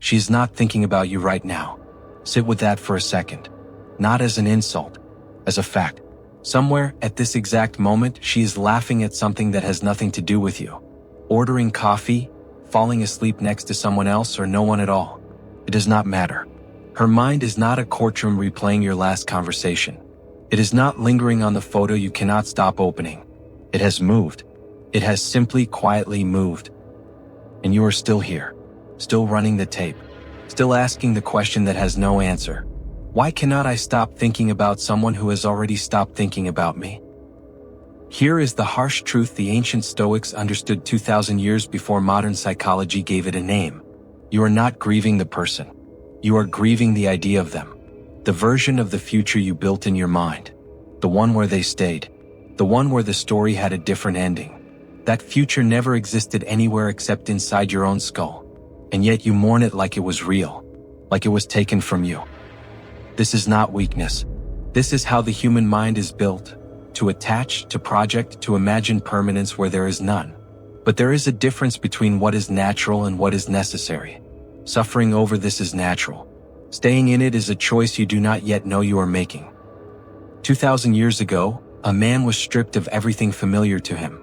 She is not thinking about you right now. Sit with that for a second. Not as an insult, as a fact. Somewhere, at this exact moment, she is laughing at something that has nothing to do with you. Ordering coffee, falling asleep next to someone else, or no one at all. It does not matter. Her mind is not a courtroom replaying your last conversation. It is not lingering on the photo you cannot stop opening. It has moved. It has simply quietly moved. And you are still here. Still running the tape. Still asking the question that has no answer. Why cannot I stop thinking about someone who has already stopped thinking about me? Here is the harsh truth the ancient Stoics understood 2,000 years before modern psychology gave it a name. You are not grieving the person. You are grieving the idea of them. The version of the future you built in your mind. The one where they stayed. The one where the story had a different ending. That future never existed anywhere except inside your own skull. And yet you mourn it like it was real. Like it was taken from you. This is not weakness. This is how the human mind is built. To attach, to project, to imagine permanence where there is none. But there is a difference between what is natural and what is necessary. Suffering over this is natural. Staying in it is a choice you do not yet know you are making. 2,000 years ago, a man was stripped of everything familiar to him.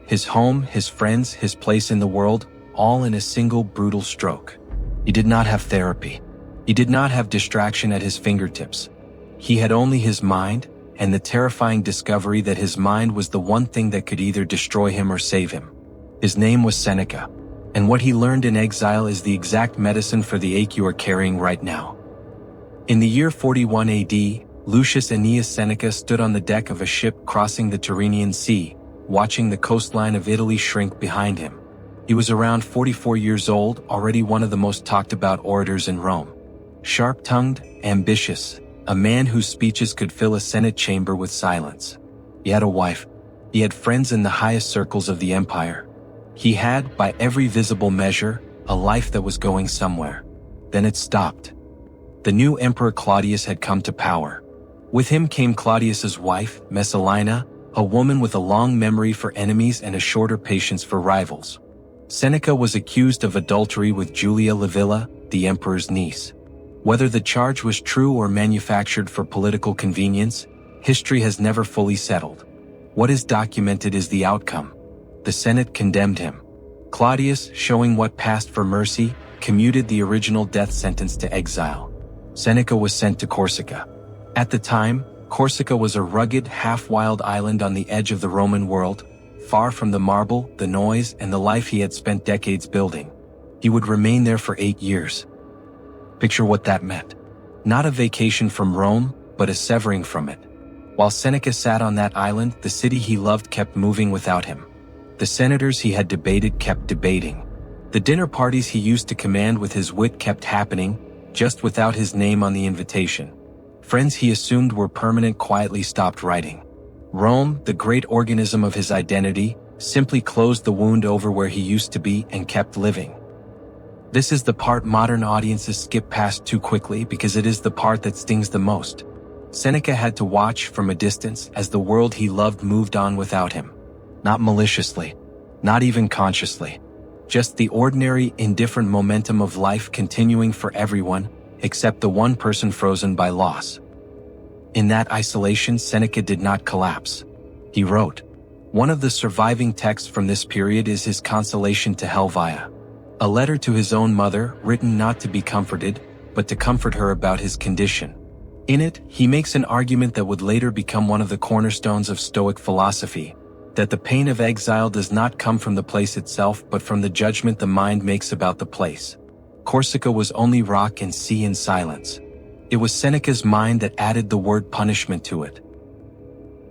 His home, his friends, his place in the world, all in a single brutal stroke. He did not have therapy. He did not have distraction at his fingertips. He had only his mind, and the terrifying discovery that his mind was the one thing that could either destroy him or save him. His name was Seneca, and what he learned in exile is the exact medicine for the ache you are carrying right now. In the year 41 AD, Lucius Annaeus Seneca stood on the deck of a ship crossing the Tyrrhenian Sea, watching the coastline of Italy shrink behind him. He was around 44 years old, already one of the most talked about orators in Rome. Sharp-tongued, ambitious, a man whose speeches could fill a Senate chamber with silence. He had a wife. He had friends in the highest circles of the empire. He had, by every visible measure, a life that was going somewhere. Then it stopped. The new Emperor Claudius had come to power. With him came Claudius's wife, Messalina, a woman with a long memory for enemies and a shorter patience for rivals. Seneca was accused of adultery with Julia Livilla, the emperor's niece. Whether the charge was true or manufactured for political convenience, history has never fully settled. What is documented is the outcome. The Senate condemned him. Claudius, showing what passed for mercy, commuted the original death sentence to exile. Seneca was sent to Corsica. At the time, Corsica was a rugged, half-wild island on the edge of the Roman world, far from the marble, the noise, and the life he had spent decades building. He would remain there for 8 years. Picture what that meant. Not a vacation from Rome, but a severing from it. While Seneca sat on that island, the city he loved kept moving without him. The senators he had debated kept debating. The dinner parties he used to command with his wit kept happening, just without his name on the invitation. Friends he assumed were permanent quietly stopped writing. Rome, the great organism of his identity, simply closed the wound over where he used to be and kept living. This is the part modern audiences skip past too quickly because it is the part that stings the most. Seneca had to watch from a distance as the world he loved moved on without him. Not maliciously, not even consciously. Just the ordinary, indifferent momentum of life continuing for everyone, except the one person frozen by loss. In that isolation, Seneca did not collapse. He wrote. One of the surviving texts from this period is his consolation to Helvia. A letter to his own mother, written not to be comforted, but to comfort her about his condition. In it, he makes an argument that would later become one of the cornerstones of Stoic philosophy, that the pain of exile does not come from the place itself but from the judgment the mind makes about the place. Corsica was only rock and sea and silence. It was Seneca's mind that added the word punishment to it.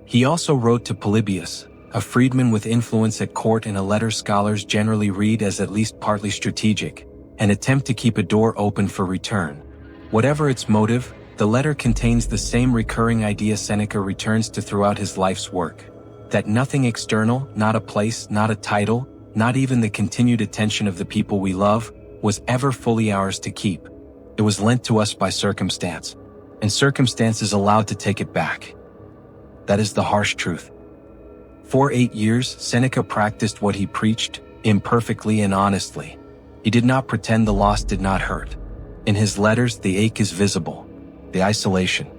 He also wrote to Polybius, a freedman with influence at court, in a letter scholars generally read as at least partly strategic, an attempt to keep a door open for return. Whatever its motive, the letter contains the same recurring idea Seneca returns to throughout his life's work. That nothing external, not a place, not a title, not even the continued attention of the people we love, was ever fully ours to keep. It was lent to us by circumstance, and circumstance is allowed to take it back. That is the harsh truth. For 8 years, Seneca practiced what he preached, imperfectly and honestly. He did not pretend the loss did not hurt. In his letters, the ache is visible. The isolation.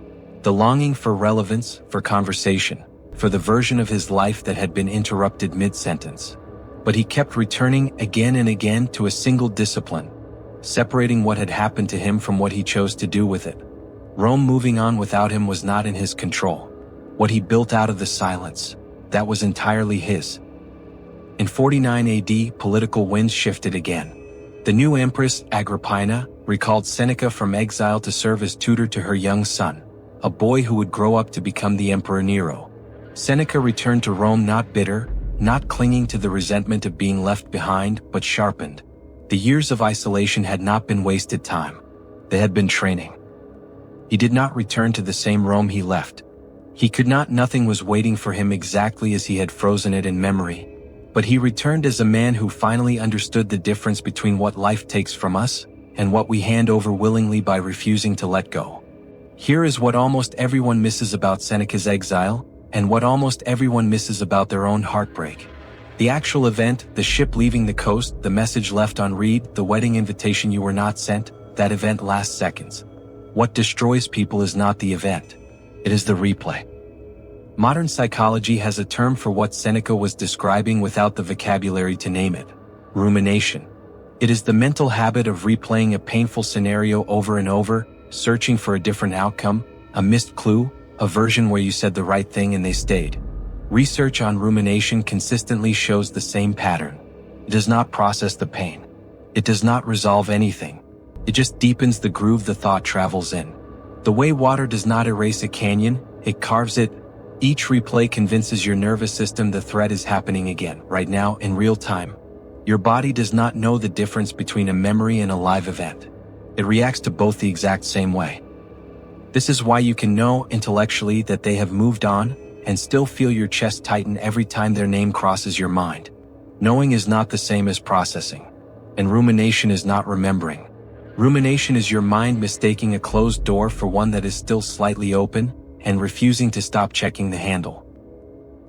The longing for relevance, for conversation, for the version of his life that had been interrupted mid-sentence. But he kept returning again and again to a single discipline, separating what had happened to him from what he chose to do with it. Rome moving on without him was not in his control. What he built out of the silence, that was entirely his. In 49 AD, political winds shifted again. The new empress, Agrippina, recalled Seneca from exile to serve as tutor to her young son, a boy who would grow up to become the Emperor Nero. Seneca returned to Rome not bitter, not clinging to the resentment of being left behind, but sharpened. The years of isolation had not been wasted time. They had been training. He did not return to the same Rome he left. He could not. Nothing was waiting for him exactly as he had frozen it in memory. But he returned as a man who finally understood the difference between what life takes from us and what we hand over willingly by refusing to let go. Here is what almost everyone misses about Seneca's exile, and what almost everyone misses about their own heartbreak. The actual event, the ship leaving the coast, the message left unread, the wedding invitation you were not sent, that event lasts seconds. What destroys people is not the event. It is the replay. Modern psychology has a term for what Seneca was describing without the vocabulary to name it: rumination. It is the mental habit of replaying a painful scenario over and over, searching for a different outcome, a missed clue, a version where you said the right thing and they stayed. Research on rumination consistently shows the same pattern. It does not process the pain. It does not resolve anything. It just deepens the groove the thought travels in. The way water does not erase a canyon, it carves it. Each replay convinces your nervous system the threat is happening again, right now, in real time. Your body does not know the difference between a memory and a live event. It reacts to both the exact same way. This is why you can know intellectually that they have moved on and still feel your chest tighten every time their name crosses your mind. Knowing is not the same as processing. And rumination is not remembering. Rumination is your mind mistaking a closed door for one that is still slightly open and refusing to stop checking the handle.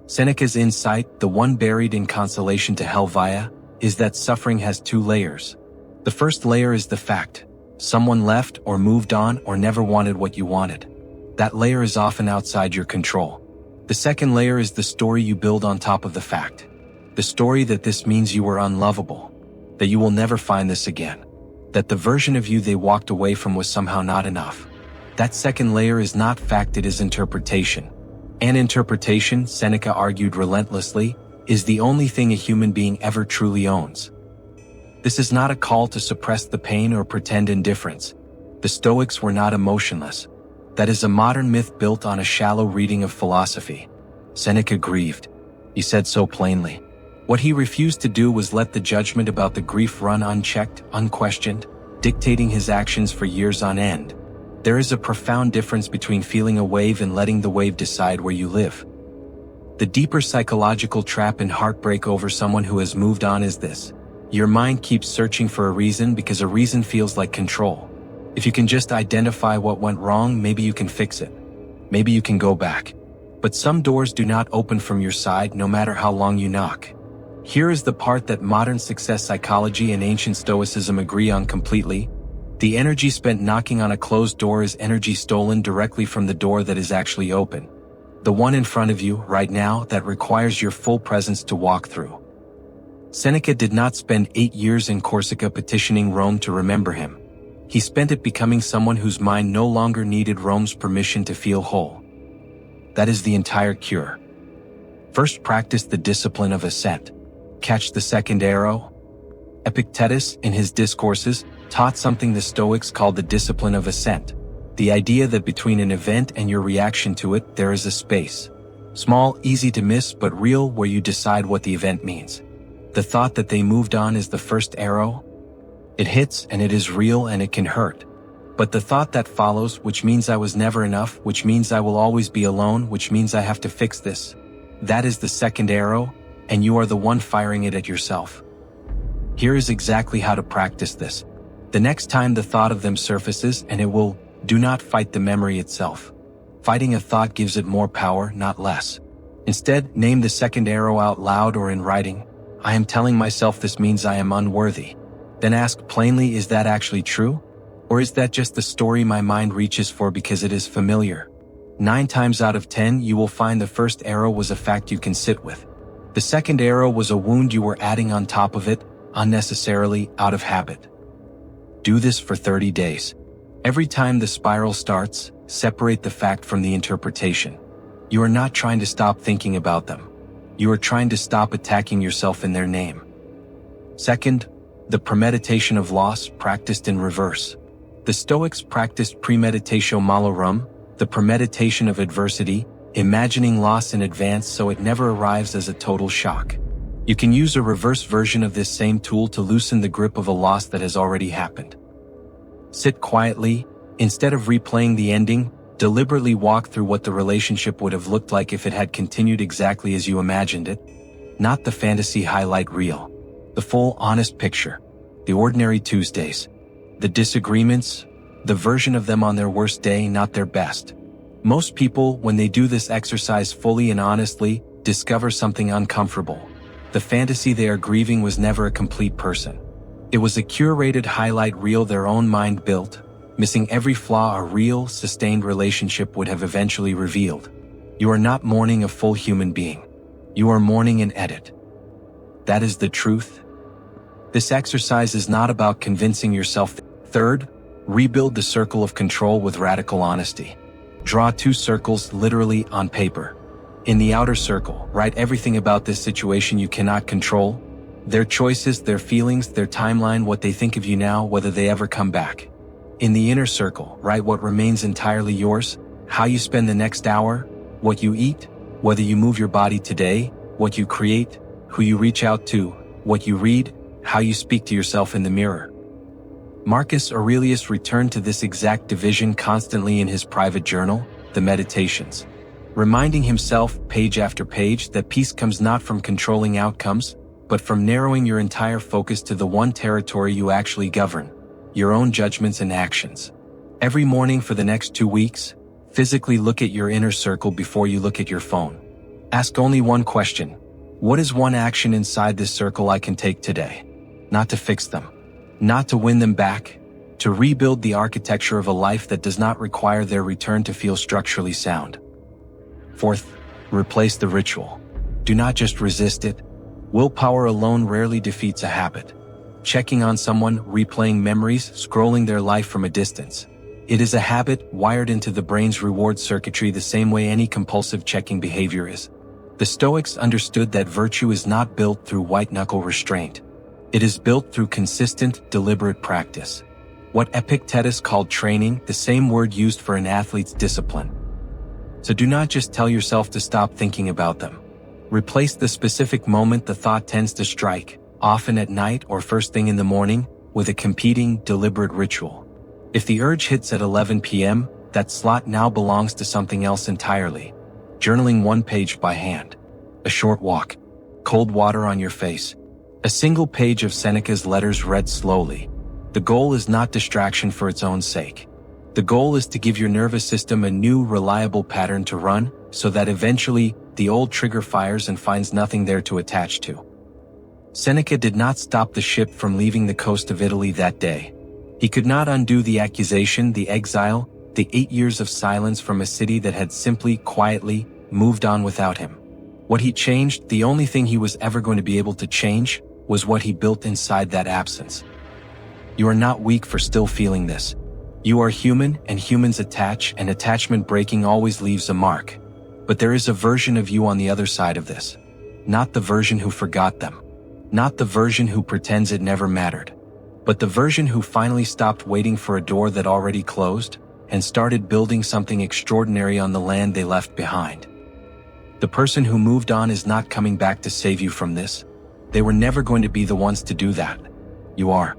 Seneca's insight, the one buried in consolation to Helvia, is that suffering has two layers. The first layer is the fact. Someone left or moved on or never wanted what you wanted. That layer is often outside your control. The second layer is the story you build on top of the fact. The story that this means you were unlovable, that you will never find this again, that the version of you they walked away from was somehow not enough. That second layer is not fact, it is interpretation. And interpretation, Seneca argued relentlessly, is the only thing a human being ever truly owns. This is not a call to suppress the pain or pretend indifference. The Stoics were not emotionless. That is a modern myth built on a shallow reading of philosophy. Seneca grieved. He said so plainly. What he refused to do was let the judgment about the grief run unchecked, unquestioned, dictating his actions for years on end. There is a profound difference between feeling a wave and letting the wave decide where you live. The deeper psychological trap in heartbreak over someone who has moved on is this. Your mind keeps searching for a reason because a reason feels like control. If you can just identify what went wrong, maybe you can fix it. Maybe you can go back. But some doors do not open from your side no matter how long you knock. Here is the part that modern success psychology and ancient Stoicism agree on completely. The energy spent knocking on a closed door is energy stolen directly from the door that is actually open. The one in front of you, right now, that requires your full presence to walk through. Seneca did not spend 8 years in Corsica petitioning Rome to remember him. He spent it becoming someone whose mind no longer needed Rome's permission to feel whole. That is the entire cure. First, practice the discipline of ascent. Catch the second arrow. Epictetus, in his discourses, taught something the Stoics called the discipline of ascent. The idea that between an event and your reaction to it, there is a space. Small, easy to miss, but real, where you decide what the event means. The thought that they moved on is the first arrow. It hits and it is real and it can hurt. But the thought that follows, which means I was never enough, which means I will always be alone, which means I have to fix this. That is the second arrow, and you are the one firing it at yourself. Here is exactly how to practice this. The next time the thought of them surfaces, and it will, do not fight the memory itself. Fighting a thought gives it more power, not less. Instead, name the second arrow out loud or in writing. I am telling myself this means I am unworthy. Then ask plainly, is that actually true? Or is that just the story my mind reaches for because it is familiar? 9 times out of 10, you will find the first arrow was a fact you can sit with. The second arrow was a wound you were adding on top of it, unnecessarily, out of habit. Do this for 30 days. Every time the spiral starts, separate the fact from the interpretation. You are not trying to stop thinking about them. You are trying to stop attacking yourself in their name. Second, the premeditation of loss practiced in reverse. The Stoics practiced premeditatio malorum, the premeditation of adversity, imagining loss in advance so it never arrives as a total shock. You can use a reverse version of this same tool to loosen the grip of a loss that has already happened. Sit quietly. Instead of replaying the ending, deliberately walk through what the relationship would have looked like if it had continued exactly as you imagined it. Not the fantasy highlight reel. The full, honest picture. The ordinary Tuesdays. The disagreements. The version of them on their worst day, not their best. Most people, when they do this exercise fully and honestly, discover something uncomfortable. The fantasy they are grieving was never a complete person. It was a curated highlight reel their own mind built, missing every flaw a real, sustained relationship would have eventually revealed. You are not mourning a full human being. You are mourning an edit. That is the truth. This exercise is not about convincing yourself. Third, rebuild the circle of control with radical honesty. Draw 2 circles literally on paper. In the outer circle, write everything about this situation you cannot control. Their choices, their feelings, their timeline, what they think of you now, whether they ever come back. In the inner circle, write what remains entirely yours, how you spend the next hour, what you eat, whether you move your body today, what you create, who you reach out to, what you read, how you speak to yourself in the mirror. Marcus Aurelius returned to this exact division constantly in his private journal, the Meditations, reminding himself, page after page, that peace comes not from controlling outcomes, but from narrowing your entire focus to the one territory you actually govern, your own judgments and actions. Every morning for the next 2 weeks, physically look at your inner circle before you look at your phone. Ask only one question. What is one action inside this circle I can take today? Not to fix them. Not to win them back, to rebuild the architecture of a life that does not require their return to feel structurally sound. Fourth, replace the ritual. Do not just resist it. Willpower alone rarely defeats a habit. Checking on someone, replaying memories, scrolling their life from a distance. It is a habit wired into the brain's reward circuitry the same way any compulsive checking behavior is. The Stoics understood that virtue is not built through white-knuckle restraint. It is built through consistent, deliberate practice. What Epictetus called training, the same word used for an athlete's discipline. So do not just tell yourself to stop thinking about them. Replace the specific moment the thought tends to strike, often at night or first thing in the morning, with a competing, deliberate ritual. If the urge hits at 11 p.m., that slot now belongs to something else entirely. Journaling 1 page by hand. A short walk. Cold water on your face. A single page of Seneca's letters read slowly. The goal is not distraction for its own sake. The goal is to give your nervous system a new, reliable pattern to run, so that eventually, the old trigger fires and finds nothing there to attach to. Seneca did not stop the ship from leaving the coast of Italy that day. He could not undo the accusation, the exile, the 8 years of silence from a city that had simply, quietly, moved on without him. What he changed, the only thing he was ever going to be able to change, was what he built inside that absence. You are not weak for still feeling this. You are human, and humans attach, and attachment breaking always leaves a mark. But there is a version of you on the other side of this. Not the version who forgot them. Not the version who pretends it never mattered. But the version who finally stopped waiting for a door that already closed, and started building something extraordinary on the land they left behind. The person who moved on is not coming back to save you from this. They were never going to be the ones to do that. You are.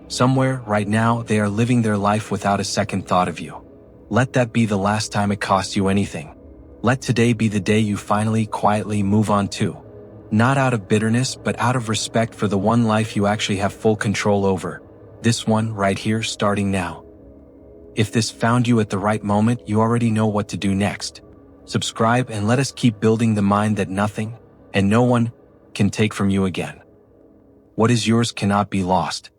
Somewhere, right now, they are living their life without a second thought of you. Let that be the last time it costs you anything. Let today be the day you finally, quietly move on to. Not out of bitterness, but out of respect for the one life you actually have full control over. This one, right here, starting now. If this found you at the right moment, you already know what to do next. Subscribe and let us keep building the mind that nothing, and no one, can take from you again. What is yours cannot be lost.